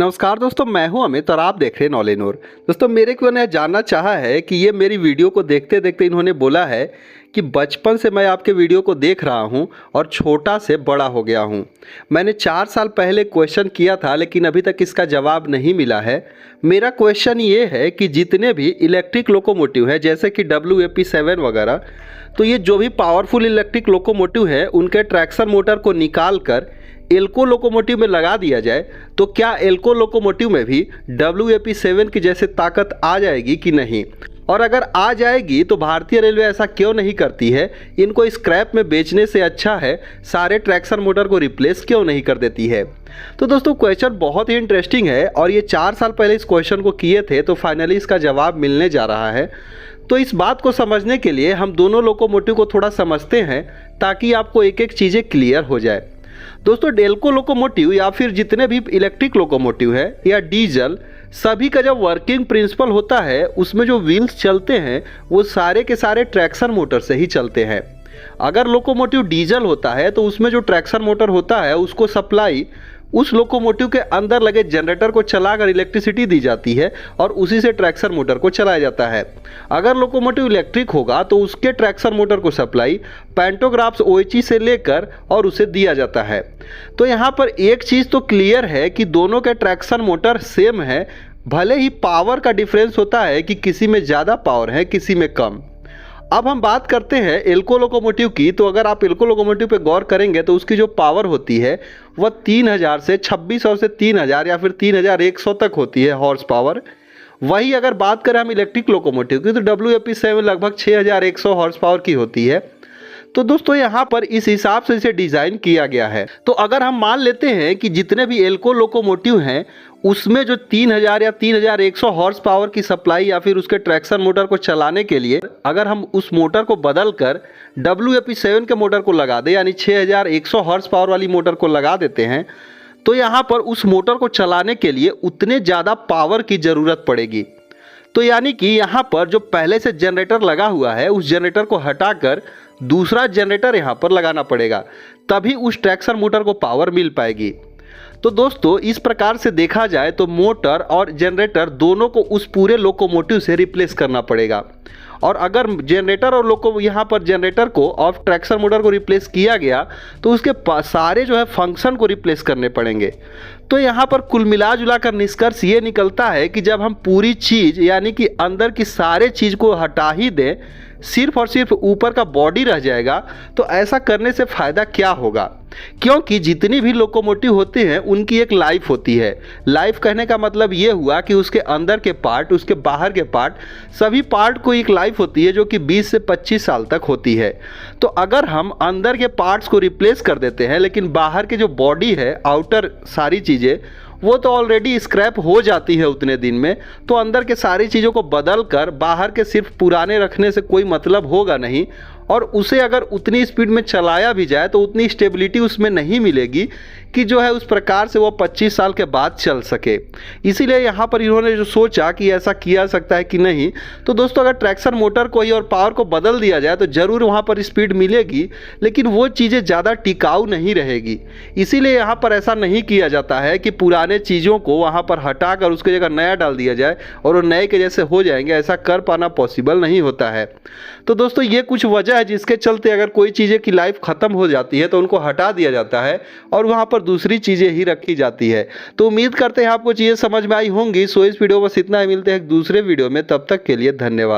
नमस्कार दोस्तों, मैं हूं अमित और आप देख रहे हैं नॉलेनोर। दोस्तों, मेरे को ने जानना चाहा है कि ये मेरी वीडियो को देखते देखते इन्होंने बोला है कि बचपन से मैं आपके वीडियो को देख रहा हूं और छोटा से बड़ा हो गया हूं। मैंने 4 साल पहले क्वेश्चन किया था लेकिन अभी तक इसका जवाब नहीं मिला है। मेरा क्वेश्चन ये है कि जितने भी इलेक्ट्रिक लोकोमोटिव हैं जैसे कि WAP7 वगैरह, तो ये जो भी पावरफुल इलेक्ट्रिक लोकोमोटिव है उनके ट्रैक्शन मोटर को निकाल कर एल्को लोकोमोटिव में लगा दिया जाए तो क्या एल्को लोकोमोटिव में भी WAP7 की जैसे ताकत आ जाएगी कि नहीं, और अगर आ जाएगी तो भारतीय रेलवे ऐसा क्यों नहीं करती है, इनको स्क्रैप में बेचने से अच्छा है सारे ट्रैक्शन मोटर को रिप्लेस क्यों नहीं कर देती है। तो दोस्तों, क्वेश्चन बहुत ही इंटरेस्टिंग है और ये 4 साल पहले इस क्वेश्चन को किए थे तो फाइनली इसका जवाब मिलने जा रहा है। तो इस बात को समझने के लिए हम दोनों लोकोमोटिव को थोड़ा समझते हैं ताकि आपको एक एक चीज़ें क्लियर हो जाए। दोस्तों, डेल्को लोकोमोटिव या फिर जितने भी इलेक्ट्रिक लोकोमोटिव है या डीजल, सभी का जब वर्किंग प्रिंसिपल होता है उसमें जो व्हील्स चलते हैं वो सारे के सारे ट्रैक्शन मोटर से ही चलते हैं। अगर लोकोमोटिव डीजल होता है तो उसमें जो ट्रैक्शन मोटर होता है उसको सप्लाई उस लोकोमोटिव के अंदर लगे जनरेटर को चलाकर इलेक्ट्रिसिटी दी जाती है और उसी से ट्रैक्शन मोटर को चलाया जाता है। अगर लोकोमोटिव इलेक्ट्रिक होगा तो उसके ट्रैक्शन मोटर को सप्लाई पैंटोग्राफ्स OHE से लेकर और उसे दिया जाता है। तो यहाँ पर एक चीज़ तो क्लियर है कि दोनों के ट्रैक्शन मोटर सेम है, भले ही पावर का डिफरेंस होता है कि किसी में ज़्यादा पावर है किसी में कम। अब हम बात करते हैं एल्को लोकोमोटिव की। तो अगर आप एल्को लोकोमोटिव पे गौर करेंगे तो उसकी जो पावर होती है वह 3000 से 2600 से 3000 या फिर 3100 तक होती है हॉर्स पावर। वही अगर बात करें हम इलेक्ट्रिक लोकोमोटिव की तो WAP7 लगभग 6100 हॉर्स पावर की होती है। तो दोस्तों, यहाँ पर इस हिसाब से इसे डिज़ाइन किया गया है। तो अगर हम मान लेते हैं कि जितने भी एल्को लोकोमोटिव हैं उसमें जो 3000 या 3100 हॉर्स पावर की सप्लाई या फिर उसके ट्रैक्शन मोटर को चलाने के लिए अगर हम उस मोटर को बदल कर WAP7 के मोटर को लगा दें, यानी 6100 हॉर्स पावर वाली मोटर को लगा देते हैं, तो यहाँ पर उस मोटर को चलाने के लिए उतने ज़्यादा पावर की ज़रूरत पड़ेगी। तो यानी कि यहाँ पर जो पहले से जनरेटर लगा हुआ है उस जनरेटर को हटाकर दूसरा जनरेटर यहाँ पर लगाना पड़ेगा, तभी उस ट्रैक्शन मोटर को पावर मिल पाएगी। तो दोस्तों, इस प्रकार से देखा जाए तो मोटर और जनरेटर दोनों को उस पूरे लोकोमोटिव से रिप्लेस करना पड़ेगा। और अगर जनरेटर और यहाँ पर जनरेटर को और ट्रैक्शन मोटर को रिप्लेस किया गया तो उसके सारे जो है फंक्शन को रिप्लेस करने पड़ेंगे। तो यहाँ पर कुल मिला जुला कर निष्कर्ष ये निकलता है कि जब हम पूरी चीज़ यानी कि अंदर की सारे चीज़ को हटा ही दें, सिर्फ और सिर्फ ऊपर का बॉडी रह जाएगा, तो ऐसा करने से फ़ायदा क्या होगा? क्योंकि जितनी भी लोकोमोटिव होते हैं उनकी एक लाइफ होती है। लाइफ कहने का मतलब ये हुआ कि उसके अंदर के पार्ट, उसके बाहर के पार्ट, सभी पार्ट को एक लाइफ होती है जो कि 20 से 25 साल तक होती है। तो अगर हम अंदर के पार्ट्स को रिप्लेस कर देते हैं लेकिन बाहर के जो बॉडी है, आउटर सारी चीज़ें, वो तो ऑलरेडी स्क्रैप हो जाती है उतने दिन में, तो अंदर के सारी चीज़ों को बदल कर बाहर के सिर्फ पुराने रखने से कोई मतलब होगा नहीं। और उसे अगर उतनी स्पीड में चलाया भी जाए तो उतनी स्टेबिलिटी उसमें नहीं मिलेगी कि जो है उस प्रकार से वो 25 साल के बाद चल सके। इसीलिए यहाँ पर इन्होंने जो सोचा कि ऐसा किया सकता है कि नहीं, तो दोस्तों अगर ट्रैक्शन मोटर को ही और पावर को बदल दिया जाए तो ज़रूर वहाँ पर स्पीड मिलेगी लेकिन वो चीज़ें ज़्यादा टिकाऊ नहीं रहेगी। इसीलिए यहाँ पर ऐसा नहीं किया जाता है कि पुराने चीज़ों को वहाँ पर हटा कर उसकी जगह नया डाल दिया जाए और वो नए के जैसे हो जाएंगे। ऐसा कर पाना पॉसिबल नहीं होता है। तो दोस्तों, ये कुछ वजह है जिसके चलते अगर कोई चीज़ें की लाइफ ख़त्म हो जाती है तो उनको हटा दिया जाता है और वहाँ पर दूसरी चीज़ें ही रखी जाती है। तो उम्मीद करते हैं आपको चीज़ें समझ में आई होंगी। सो इस वीडियो बस इतना ही, मिलते हैं एक दूसरे वीडियो में, तब तक के लिए धन्यवाद।